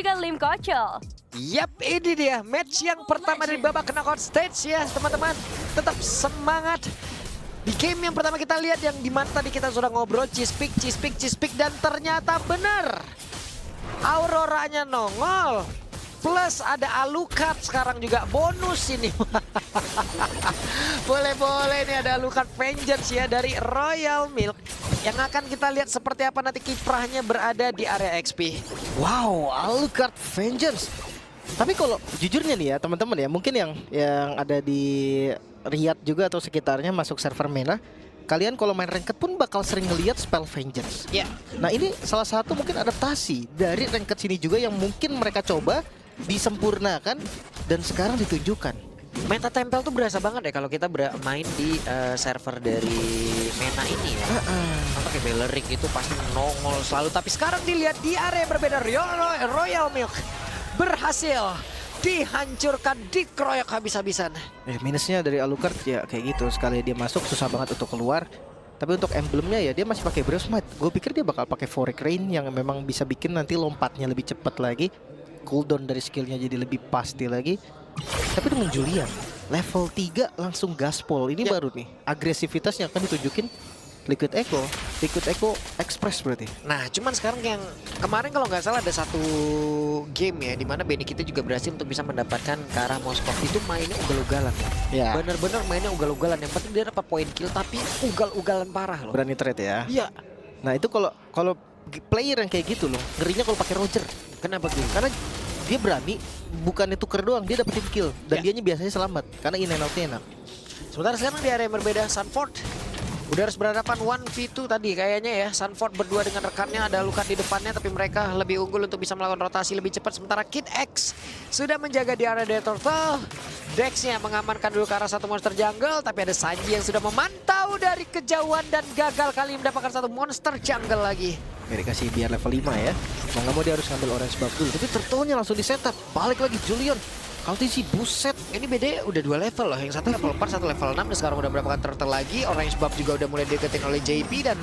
juga Lim Kocho. Yap, ini dia match yang pertama dari babak knockout stage ya teman-teman. Tetap semangat. Di game yang pertama kita lihat yang dimana tadi kita sudah ngobrol Cheesepick dan ternyata benar. Auroranya nongol. Plus ada Alucard sekarang juga bonus ini. Boleh-boleh nih ada Alucard Vengeance ya dari Royal Milk. Yang akan kita lihat seperti apa nanti kiprahnya berada di area XP. Wow, Alucard Vengeance. Tapi kalau jujurnya nih ya teman-teman ya, mungkin yang ada di Riyadh juga atau sekitarnya masuk server MENA, kalian kalau main ranked pun bakal sering ngelihat spell Vengeance. Ya. Nah ini salah satu mungkin adaptasi dari ranked sini juga yang mungkin mereka coba disempurnakan dan sekarang ditunjukkan. Meta tempel tuh berasa banget ya kalau kita main di server dari MENA ini ya. Pakai Beleric itu pasti nongol selalu. Tapi sekarang dilihat di area yang berbeda, Royal Milk berhasil dihancurkan, dikeroyok habis-habisan. Minusnya dari Alucard ya kayak gitu, sekali dia masuk susah banget untuk keluar. Tapi untuk emblemnya ya dia masih pakai Brave Smite. Gue pikir dia bakal pakai Forex Rain yang memang bisa bikin nanti lompatnya lebih cepat lagi, cooldown dari skillnya jadi lebih pasti lagi. Tapi dengan Julian level 3 langsung gaspol ini baru nih agresivitas yang akan ditunjukin Liquid Echo Express berarti. Nah cuman sekarang yang kemarin kalau nggak salah ada satu game ya dimana Benny kita juga berhasil untuk bisa mendapatkan ke arah Moskov. Itu mainnya ugal-ugalan Ya. Bener-bener mainnya ugal-ugalan. Yang penting dia dapat poin kill tapi ugal-ugalan parah loh. Berani trade ya. Iya. Nah itu kalau player yang kayak gitu loh ngerinya kalau pakai Roger. Kenapa gitu? Karena dia berani bukannya tuker doang, dia dapetin kill dan dianya biasanya selamat karena in and out-nya enak. Sementara sekarang di area yang berbeda, Sunford udah harus berhadapan 1v2 tadi kayaknya ya. Sunford berdua dengan rekannya, ada Alucard di depannya tapi mereka lebih unggul untuk bisa melakukan rotasi lebih cepat. Sementara Kid X sudah menjaga di area Death Turtle. Dexnya mengamankan dulu ke arah satu monster jungle, tapi ada Sanji yang sudah memantau dari kejauhan dan gagal kali mendapatkan satu monster jungle lagi. Oke, dikasih biar level 5 ya. Mau nggak mau dia harus ngambil orange buff dulu. Tapi turtle-nya langsung di setup. Balik lagi Julian. Kaltisi buset. Ini beda udah 2 level loh. Yang satu level 4, satu level 6. Dan sekarang udah mendapatkan turtle lagi. Orange buff juga udah mulai deketin oleh JP. Dan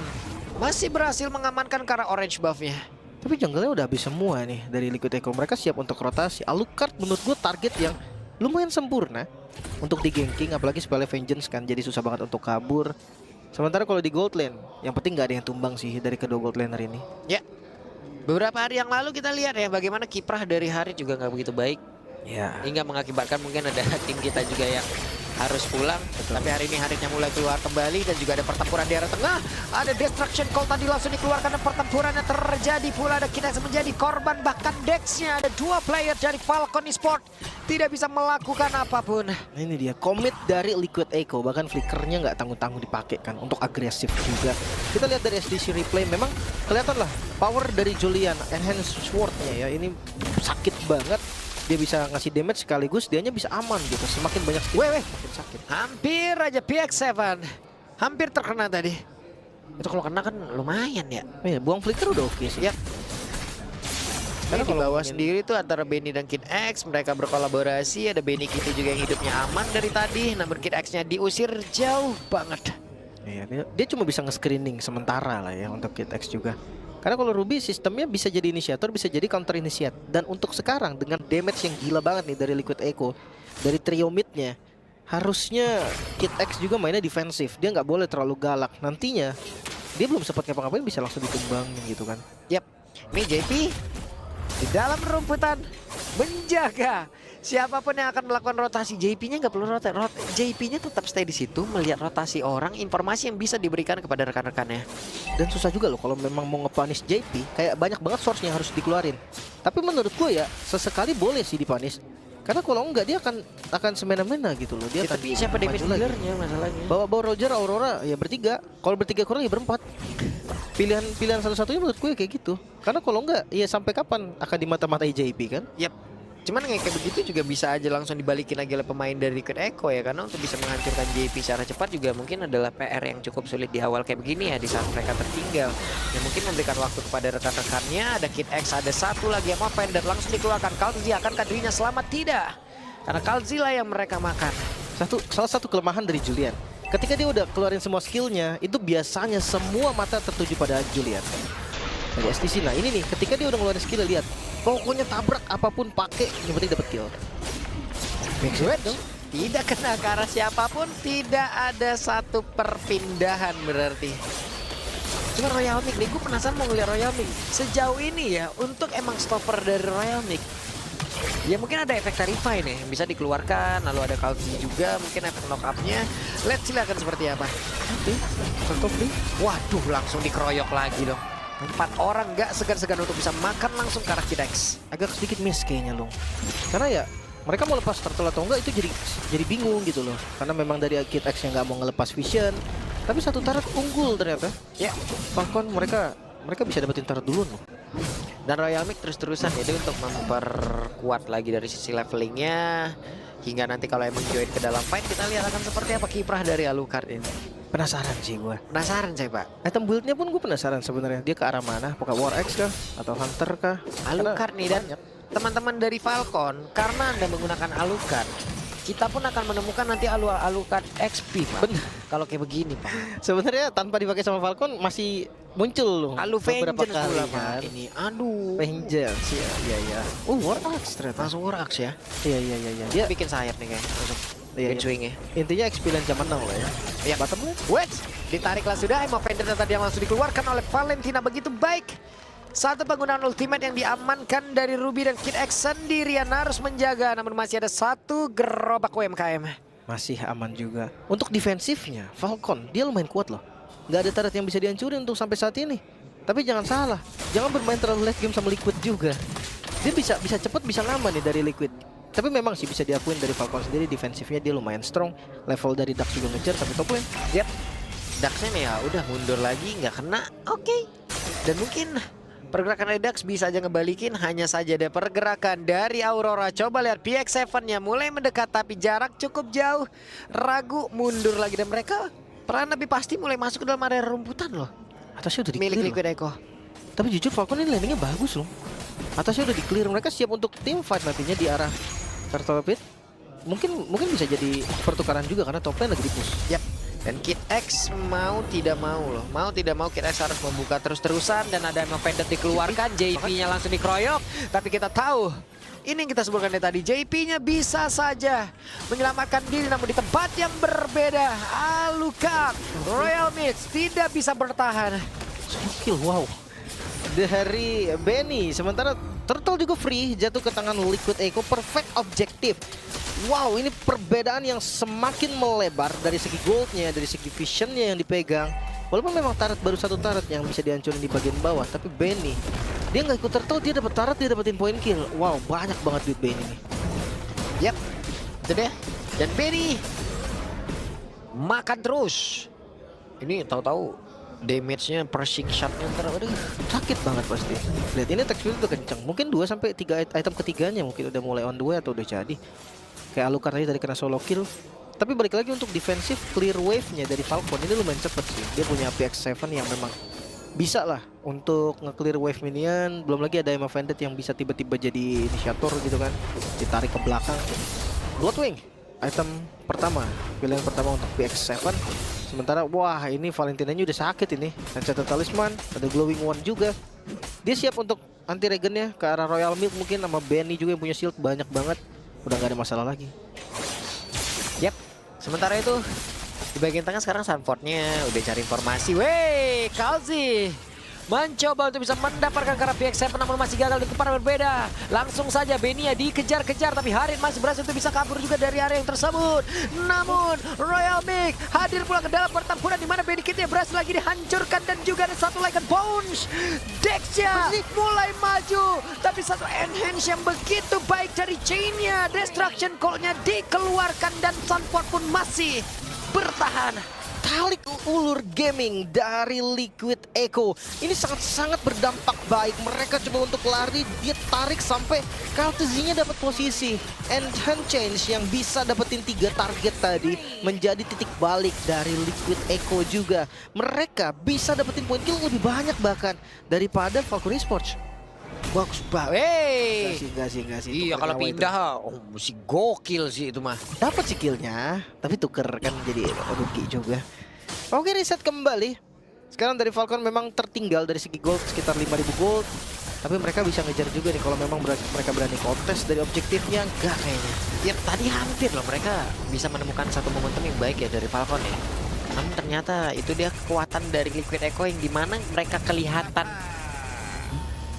masih berhasil mengamankan ke arah orange buffnya. Tapi jungle-nya udah habis semua nih dari Liquid Echo. Mereka siap untuk rotasi. Alucard menurut gue target yang lumayan sempurna untuk di ganking. Apalagi spell Vengeance kan jadi susah banget untuk kabur. Sementara kalau di gold lane, yang penting nggak ada yang tumbang sih dari kedua gold laner ini. Ya, beberapa hari yang lalu kita lihat ya bagaimana kiprah dari Harit juga nggak begitu baik. Ya. Hingga mengakibatkan mungkin ada tim kita juga yang harus pulang. Tapi hari ini Haritnya mulai keluar kembali dan juga ada pertempuran di area tengah. Ada Destruction Call tadi langsung dikeluarkan dan pertempurannya terjadi pula. Ada Kinex menjadi korban, bahkan Dexnya ada 2 player dari Falcon Esport tidak bisa melakukan apapun. Ini dia komit dari Liquid Echo, bahkan flickernya nggak tanggung-tanggung dipakai kan untuk agresif juga. Kita lihat dari SDC replay memang kelihatan lah power dari Julian enhanced swordnya ya, ini sakit banget. Dia bisa ngasih damage sekaligus dianya bisa aman gitu. Semakin banyak skill makin sakit. Hampir aja PX7 hampir terkena tadi. Itu kalau kena kan lumayan ya. Oh ya, buang flicker udah oke sih. Yap. Karena di bawah ngomongin- sendiri tuh antara Benny dan Kid X mereka berkolaborasi. Ada Benny kita juga yang hidupnya aman dari tadi, namun Kid X-nya diusir jauh banget. Iya, dia cuma bisa nge-screening sementara lah ya untuk Kid X juga. Karena kalau Ruby sistemnya bisa jadi inisiator, bisa jadi counter initiate. Dan untuk sekarang dengan damage yang gila banget nih dari Liquid Echo, dari trio mid-nya, harusnya Kid X juga mainnya defensif. Dia nggak boleh terlalu galak. Nantinya dia belum sempat ngapa-ngapain bisa langsung ditumbangin gitu kan. Yap, ini JP di dalam rumputan menjaga siapapun yang akan melakukan rotasi. JP-nya nggak perlu rotasi, JP-nya tetap stay di situ melihat rotasi orang, informasi yang bisa diberikan kepada rekan-rekannya. Dan susah juga loh kalau memang mau nge-punish JP, kayak banyak banget source yang harus dikeluarin. Tapi menurut gue ya sesekali boleh sih dipunish. Karena kalau enggak dia akan semena-mena gitu loh. Dia Ya, akan tapi siapa maju damage lagi. dealernya masalahnya? Bawa Roger, Aurora ya bertiga. Kalau bertiga kurang ya berempat. Pilihan satu-satunya menurut gue kayak gitu. Karena kalau enggak ya sampai kapan akan dimata-matai JP kan? Yap. Cuman kayak begitu juga bisa aja langsung dibalikin lagi oleh pemain dari Liquid Echo ya. Karena untuk bisa menghancurkan JP secara cepat juga mungkin adalah PR yang cukup sulit di awal kayak begini ya. Di saat mereka tertinggal. Ya mungkin memberikan waktu kepada rekan-rekannya. Ada Kid X, ada satu lagi yang open dan langsung dikeluarkan. Kalzi akankah dirinya selamat? Tidak. Karena Kalzi lah yang mereka makan. Salah satu kelemahan dari Julian. Ketika dia udah keluarin semua skillnya, itu biasanya semua mata tertuju pada Julian. Dari STC, nah ini nih, ketika dia udah ngeluarin skill, lihat Pokoknya tabrak apapun pakai, yang penting dapat kill. Wait, tidak kena ke arah siapapun, tidak ada satu perpindahan berarti. Cuma Royal Mix nih, gue penasaran mau ngeliat Royal Mix. Sejauh ini ya, untuk emang stopper dari Royal Mix, ya mungkin ada efek Tarify nih, yang bisa dikeluarkan, lalu ada Kalzi juga, mungkin efek knock-up-nya. Let's see akan seperti apa. Oke, stop nih. Waduh, langsung dikeroyok lagi dong. 4 orang nggak segan-segan untuk bisa makan langsung ke arah Kid X. Agak sedikit miss kayaknya Long. Karena ya mereka mau lepas turtle atau enggak itu jadi bingung gitu loh. Karena memang dari Kid X yang nggak mau ngelepas vision. Tapi satu turret unggul ternyata. Ya, Falcon mereka bisa dapetin turret dulu loh. dan Royal Mix terus-terusan ya, itu untuk memperkuat lagi dari sisi levelingnya. Hingga nanti kalau emang join ke dalam fight, kita lihat akan seperti apa kiprah dari Alucard ini. Penasaran sih gue. Penasaran saya, Pak. Item build-nya pun gue penasaran sebenarnya. Dia ke arah mana? Apakah War X kah? Atau Hunter kah? Alucard nih, dan teman-teman dari Falcon, karena Anda menggunakan Alucard, kita pun akan menemukan nanti Alucard XP, Pak. Kalau kayak begini, Pak. Sebenarnya tanpa dipakai sama Falcon masih muncul loh. Alu beberapa Vengeance kali pula, kan. Pak. Ini, aduh. Vengeance ya, iya. War Axe ternyata. Langsung War Axe ya. Iya. Dia Dia bikin sayap nih kayak. Langsung Iya. swing-nya. intinya experience zaman now lah ya. Ya, Bottom lane. wait, ditariklah sudah. Emma Vendor tadi yang langsung dikeluarkan oleh Valentina begitu baik. Satu penggunaan ultimate yang diamankan dari Ruby dan Kid X sendirian harus menjaga. Namun masih ada satu gerobak UMKM. Masih aman juga. Untuk defensifnya, Falcon dia lumayan kuat loh. Nggak ada turret yang bisa dihancurin untuk sampai saat ini. Tapi jangan salah, jangan bermain terlalu late game sama Liquid juga. Dia bisa cepet, bisa lama nih dari Liquid. Tapi memang sih bisa diakuin dari Falcon sendiri, defensifnya dia lumayan strong. Level dari Dax juga ngejar sampai top lane. Yap, Daxnya nih ya udah mundur lagi, nggak kena. Oke. Dan mungkin pergerakan dari Dax bisa aja ngebalikin. Hanya saja ada pergerakan dari Aurora. Coba lihat PX7-nya mulai mendekat tapi jarak cukup jauh. Ragu mundur lagi, dan mereka peran lebih pasti mulai masuk ke dalam area rumputan loh. Atasnya udah Milik di-clear Liquid loh. Echo. Tapi jujur Falcon ini landingnya bagus loh. Atasnya udah di-clear, mereka siap untuk team fight nantinya di arah Turtle Pit. Mungkin bisa jadi pertukaran juga karena top lane lagi di-push. Yap. Dan Kid X mau tidak mau loh. Mau tidak mau Kid X harus membuka terus-terusan. Dan ada Emma Vendor dikeluarkan. JP-nya langsung dikeroyok. Tapi kita tahu, ini yang kita sebutkan dari tadi, JP-nya bisa saja menyelamatkan diri namun di tempat yang berbeda. Alucard, Royal Mix tidak bisa bertahan. Kill, wow. Dari Benny, sementara Turtle juga free, jatuh ke tangan Liquid Echo, perfect objektif. Wow, ini perbedaan yang semakin melebar dari segi goldnya, dari segi visionnya yang dipegang. Walaupun memang turret baru satu turret yang bisa dihancurin di bagian bawah, tapi Benny, dia nggak ikut Turtle, dia dapat turret, dia dapetin point kill. Wow, banyak banget duit Benny nih. Yap, itu deh. Dan Benny makan terus. Ini tahu-tahu damage-nya, pressing shot-nya aduh, Sakit banget pasti. Lihat ini attack speed udah kenceng. Mungkin 2-3 item ketiganya mungkin udah mulai on the way atau udah jadi. Kayak Alucard tadi kena solo kill. Tapi balik lagi untuk defensif, clear wave-nya dari Falcon ini lumayan cepet sih. Dia punya PX7 yang memang bisa lah untuk nge-clear wave minion. Belum lagi ada Emma Vendor yang bisa tiba-tiba jadi inisiator gitu kan, ditarik ke belakang. Bloodwing, item pertama, pilihan pertama untuk PX7. Sementara wah ini Valentinanya udah sakit ini. Enchanted Talisman, ada Glowing One juga. Dia siap untuk anti regennya ke arah Royal Milk mungkin, sama Benny juga yang punya shield banyak banget. Udah gak ada masalah lagi. Yap. Sementara itu di bagian tengah sekarang Sanford-nya udah cari informasi. Wey, Kalzi mencoba untuk bisa mendapatkan karena PX7 namun masih gagal di tempat berbeda. Langsung saja Benia dikejar-kejar tapi Harin masih berhasil untuk bisa kabur juga dari area yang tersebut. Namun Royal Mix hadir pula ke dalam pertempuran di mana Benny Kitnya berhasil lagi dihancurkan dan juga ada satu Lycan Bones. Dexia mulai maju tapi satu enhance yang begitu baik dari chain-nya. Destruction Call-nya dikeluarkan dan Sanford pun masih bertahan. Tarik ulur gaming dari Liquid Echo ini sangat-sangat berdampak baik. Mereka coba untuk lari, dia tarik sampai Kaltezinya dapat posisi. Enchant Change yang bisa dapetin 3 target tadi menjadi titik balik dari Liquid Echo juga. Mereka bisa dapetin poin kill lebih banyak bahkan daripada Valkyrie Esports. Bagus banget. Enggak sih. Iya, Tuker kalau nyawa pindah mesti gokil sih itu mah. dapat sih killnya, tapi tuker kan jadi rugi juga. Oke, reset kembali. Sekarang dari Falcon memang tertinggal dari segi gold sekitar 5.000 gold. Tapi mereka bisa ngejar juga nih kalau memang mereka berani kontes dari objektifnya. Enggak kayaknya. Ya tadi hampir loh mereka bisa menemukan satu momentum yang baik ya dari Falcon ya. Namun ternyata itu dia kekuatan dari Liquid Echo yang dimana mereka kelihatan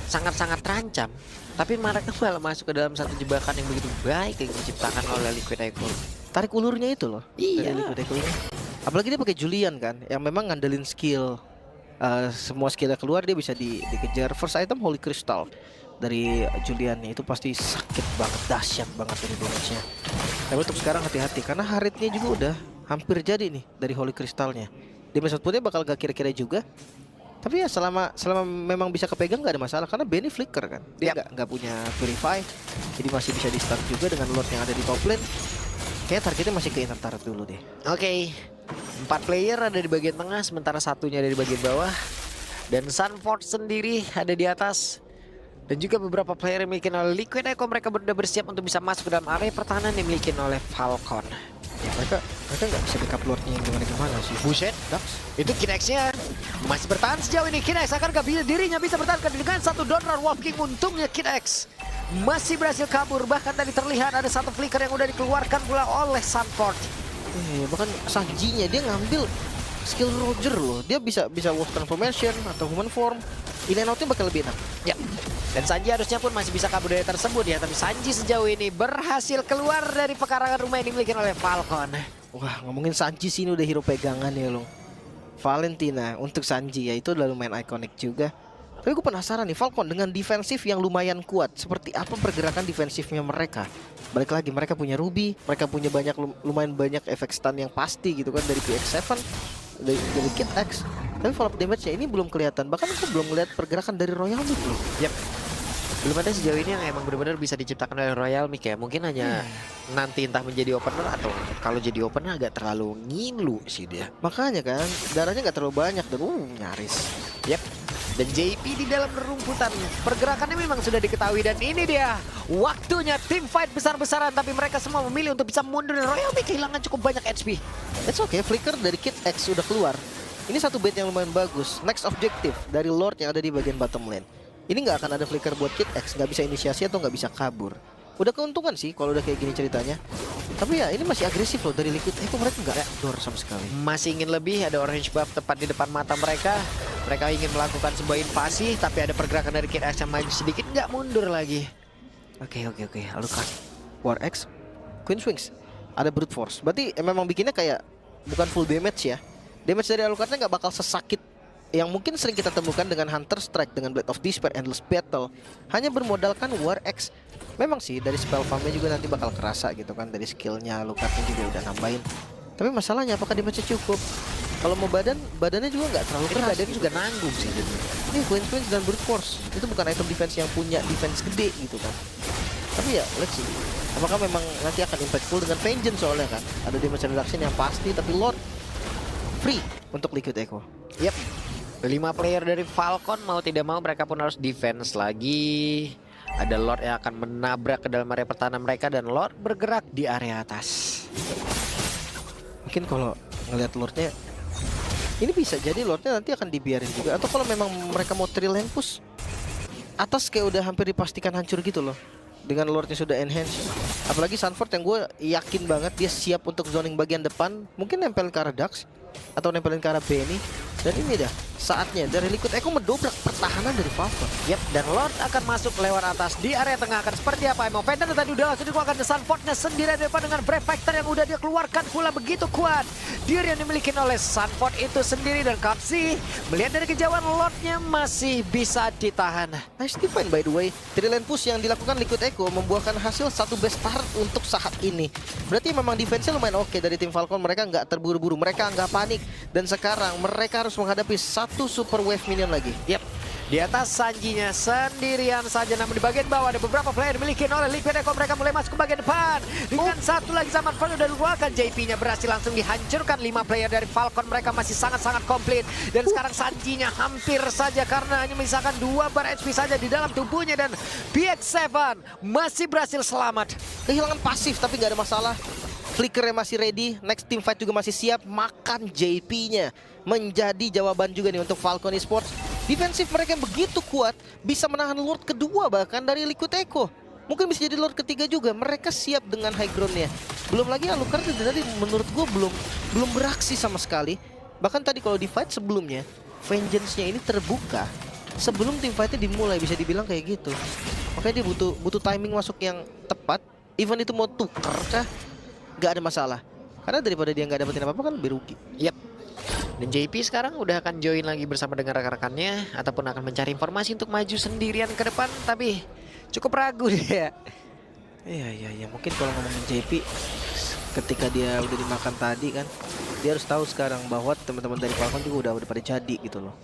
sangat-sangat terancam. Tapi mereka malah masuk ke dalam satu jebakan yang begitu baik yang diciptakan oleh Liquid Echo. Tarik ulurnya itu loh Iya. dari Liquid Echo ini. Apalagi dia pakai Julian kan, yang memang ngandelin skill. Semua skillnya keluar dia bisa dikejar. First item Holy Crystal dari Julian itu pasti sakit banget, dahsyat banget dari damage-nya. Tapi untuk sekarang hati-hati karena Haritnya juga udah hampir jadi nih dari Holy Crystalnya. Damage outputnya bakal gak kira-kira juga. Tapi ya selama memang bisa kepegang gak ada masalah karena Benny flicker kan. Dia nggak punya Purify, jadi masih bisa di start juga dengan Lord yang ada di top lane. Kayaknya targetnya masih ke inner turret dulu deh. Oke. 4 player ada di bagian tengah, sementara satunya ada di bagian bawah. Dan Sunford sendiri ada di atas. Dan juga beberapa player yang dimiliki oleh Liquid Echo. Mereka sudah bersiap untuk bisa masuk ke dalam area pertahanan yang dimiliki oleh Falcon. Ya, mereka nggak bisa backup Lordnya yang gimana sih. Buset, Dax. Itu Kinex-nya masih bertahan sejauh ini. Kinex akan dirinya bisa bertahan dengan satu Donor Wolf King. Untungnya Kinex masih berhasil kabur. Bahkan tadi terlihat ada satu flicker yang udah dikeluarkan pula oleh Sunford. Bahkan Sanji-nya dia ngambil skill Roger loh. Dia bisa Wolf Transformation atau Human Form. In and out-nya bakal lebih enak. Ya. Dan Sanji harusnya pun masih bisa kabur dari tersebut ya. Tapi Sanji sejauh ini berhasil keluar dari pekarangan rumah yang dimiliki oleh Falcon. Wah, ngomongin Sanji sini udah hero pegangan ya loh. Valentina untuk Sanji ya itu udah lumayan ikonik juga. Tapi gue penasaran nih Falcon dengan defensif yang lumayan kuat. Seperti apa pergerakan defensifnya mereka? Balik lagi mereka punya Ruby, mereka punya lumayan banyak efek stun yang pasti gitu kan dari PX7, dari Kid X. Tapi follow up damage-nya ini belum kelihatan. Bahkan aku belum melihat pergerakan dari Royal Mid loh. Yap. Belum ada sejauh ini yang emang benar-benar bisa diciptakan oleh Royal Mid ya. Mungkin hanya nanti entah menjadi opener atau kalau jadi opener agak terlalu ngilu sih dia. Makanya kan darahnya nggak terlalu banyak dan nyaris. Yap. Dan JP di dalam rumputan pergerakannya memang sudah diketahui. Dan ini dia waktunya tim fight besar-besaran. Tapi mereka semua memilih untuk bisa mundur. Dan Royal Mid kehilangan cukup banyak HP. It's okay, flicker dari Kid X sudah keluar. Ini satu bait yang lumayan bagus. Next objective dari Lord yang ada di bagian bottom lane. Ini nggak akan ada flicker buat Kid X. Nggak bisa inisiasi atau nggak bisa kabur. Udah keuntungan sih kalau udah kayak gini ceritanya. Tapi ya ini masih agresif loh dari Liquid. Itu mereka nggak door sama sekali. Masih ingin lebih. Ada orange buff tepat di depan mata mereka. Mereka ingin melakukan sebuah invasi. Tapi ada pergerakan dari Kid X yang maju sedikit. Nggak mundur lagi. Oke. Alucard. War X, Queen Swings, ada Brute Force. Berarti memang bikinnya kayak bukan full damage ya. Damage dari Alucardnya nggak bakal sesakit yang mungkin sering kita temukan dengan Hunter Strike, dengan Blade of Despair, Endless Battle. Hanya bermodalkan War X. Memang sih dari spell farmnya juga nanti bakal kerasa gitu kan. Dari skillnya Alucardnya juga udah nambahin. Tapi masalahnya apakah damage-nya cukup? Kalau mau badannya juga nggak terlalu keras. Badannya juga nanggung sih. Ini Queen Swings dan Brute Force itu bukan item defense yang punya defense gede gitu kan. Tapi ya let's see. Apakah memang nanti akan impactful dengan Vengeance soalnya kan. Ada damage reduction yang pasti. Tapi Lord free untuk Liquid Echo. Yap. 5 player dari Falcon mau tidak mau mereka pun harus defense lagi. Ada Lord yang akan menabrak ke dalam area pertahanan mereka. Dan Lord bergerak di area atas. Mungkin kalau ngelihat Lordnya ini bisa jadi Lordnya nanti akan dibiarin juga. Atau kalau memang mereka mau trill lane push atas kayak udah hampir dipastikan hancur gitu loh. Dengan Lordnya sudah enhance. Apalagi Sunford yang gue yakin banget dia siap untuk zoning bagian depan. Mungkin nempelin ke arah Dax atau nempelin ke arah Benny. Dan ini dah saatnya dari Liquid Echo mendobrak pertahanan dari Falcon. Yap, dan Lord akan masuk lewat atas di area tengah. Akan seperti apa? Emang Phantom tadi udah langsung dikeluarkan ke Sunfordnya sendiri depan dengan Brave Factor yang udah dia keluarkan pula begitu kuat. Diri yang dimiliki oleh Sunford itu sendiri. Dan Kapsi melihat dari kejauhan Lordnya masih bisa ditahan. Nice defense by the way. Trill lane push yang dilakukan Liquid Echo membuahkan hasil satu best start untuk saat ini. Berarti memang defense-nya lumayan oke dari tim Falcon. Mereka nggak terburu-buru, mereka nggak panik. Dan sekarang mereka harus menghadapi satu super wave minion lagi. Yap. Di atas Sanjinya sendirian saja. Namun di bagian bawah ada beberapa player dimiliki oleh Liquid Echo. Mereka mulai masuk ke bagian depan. Dengan satu lagi zaman Falcon dan dikeluarkan. JP-nya berhasil langsung dihancurkan. 5 player dari Falcon mereka masih sangat-sangat komplit. Dan sekarang Sanjinya hampir saja karena hanya menyisakan 2 bar HP saja di dalam tubuhnya. Dan PX7 masih berhasil selamat. Kehilangan pasif tapi nggak ada masalah. Flickernya masih ready, next team fight juga masih siap. Makan JP-nya menjadi jawaban juga nih untuk Falcon Esports. Defensif mereka yang begitu kuat, bisa menahan Lord kedua bahkan dari Liquid Echo. Mungkin bisa jadi Lord ketiga juga. Mereka siap dengan high ground-nya. Belum lagi Alucard tadi menurut gue belum beraksi sama sekali. Bahkan tadi kalau di fight sebelumnya, Vengeance-nya ini terbuka sebelum tim fight-nya dimulai, bisa dibilang kayak gitu. Makanya dia butuh timing masuk yang tepat. Even itu mau tuker kah, gak ada masalah. Karena daripada dia nggak dapetin apa-apa kan lebih rugi. Yap. Dan JP sekarang udah akan join lagi bersama dengan rekan-rekannya ataupun akan mencari informasi untuk maju sendirian ke depan, tapi cukup ragu dia. Iya, mungkin kalau ngomongin JP, ketika dia udah dimakan tadi kan, dia harus tahu sekarang bahwa teman-teman dari Falcon juga udah pada jadi gitu loh.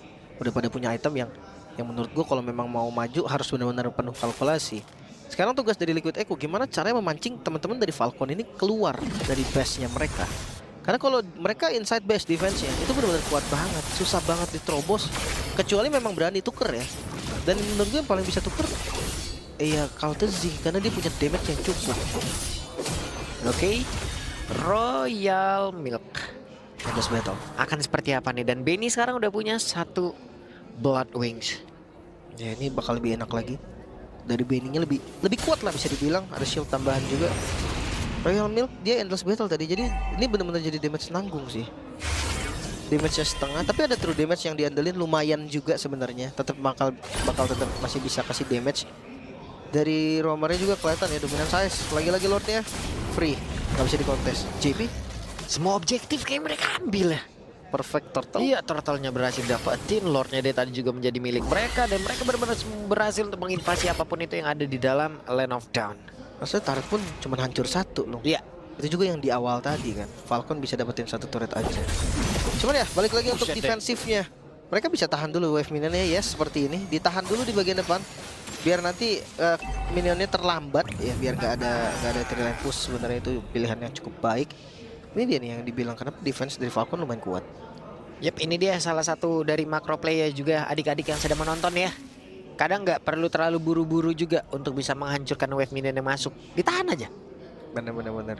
Udah pada punya item yang menurut gua kalau memang mau maju harus benar-benar penuh kalkulasi. Sekarang tugas dari Liquid Echo gimana caranya memancing teman-teman dari Falcon ini keluar dari base-nya mereka. Karena kalau mereka inside base defense-nya itu benar-benar kuat banget, susah banget diterobos. Kecuali memang berani tuker ya. Dan menurut gue yang paling bisa tuker iya Counter Z, karena dia punya damage yang cukup. Oke. Royal Milk Endless Battle akan seperti apa nih? Dan Benny sekarang udah punya 1 Blood Wings. ya, ini bakal lebih enak lagi. Dari Benny-nya lebih kuat lah bisa dibilang. Ada shield tambahan juga. Royal Milk dia Endless Battle tadi. Jadi ini benar-benar jadi damage nanggung sih. Damage-nya setengah, tapi ada true damage yang diandelin lumayan juga sebenarnya. Tetap bakal tetap masih bisa kasih damage. Dari roamernya juga kelihatan ya dominan size. Lagi-lagi Lordnya free, nggak bisa dikontes. JP Semua objektif kayak mereka ambil ya. perfect turtle. Iya, turtle-nya berhasil dapetin, Lordnya dia tadi juga menjadi milik mereka, dan mereka benar-benar berhasil untuk menginvasi apapun itu yang ada di dalam Land of Dawn. Maksudnya turret pun cuma hancur satu loh. Iya. Itu juga yang di awal tadi kan. Falcon bisa dapetin 1 turret aja. Cuman ya balik lagi untuk Buset deh. defensifnya. Mereka bisa tahan dulu wave minionnya ya seperti ini. Ditahan dulu di bagian depan. Biar nanti minionnya terlambat ya, biar gak ada triline push. Sebenarnya itu pilihan yang cukup baik. Ini dia nih yang dibilang kenapa defense dari Falcon lumayan kuat. Yap, ini dia salah satu dari makro player juga adik-adik yang sedang menonton ya. Kadang nggak perlu terlalu buru-buru juga untuk bisa menghancurkan wave minion yang masuk. Ditahan aja. Bener.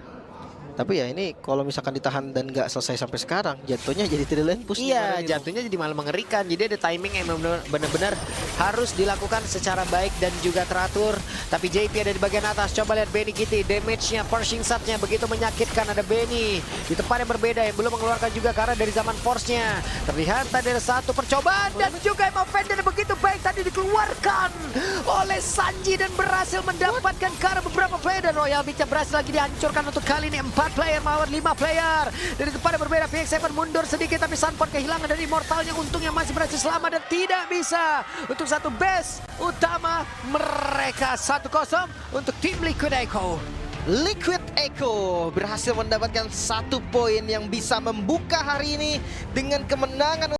Tapi ya ini kalau misalkan ditahan dan nggak selesai sampai sekarang, jatuhnya jadi triline push. Iya, jatuhnya jadi malah mengerikan. Jadi ada timing yang benar-benar harus dilakukan secara baik dan juga teratur. Tapi JP ada di bagian atas. Coba lihat Benny Kitty, damage-nya, pershing shot-nya begitu menyakitkan. Ada Benny di tempat yang berbeda yang belum mengeluarkan juga karena dari zaman force-nya. Terlihat tadi ada satu percobaan dan juga Emma Fender begitu baik tadi dikeluarkan oleh Sanji dan berhasil mendapatkan ke arah beberapa player, dan Royal Beach berhasil lagi dihancurkan untuk kali ini 4 player melawan 5 player. Dari tempat yang berbeda PX7 mundur sedikit, tapi Sunford kehilangan dari Immortalnya. Untungnya masih berhasil selamat dan tidak bisa untuk satu base utama mereka. 1-0 untuk tim Liquid Echo. Liquid Echo berhasil mendapatkan 1 poin yang bisa membuka hari ini dengan kemenangan.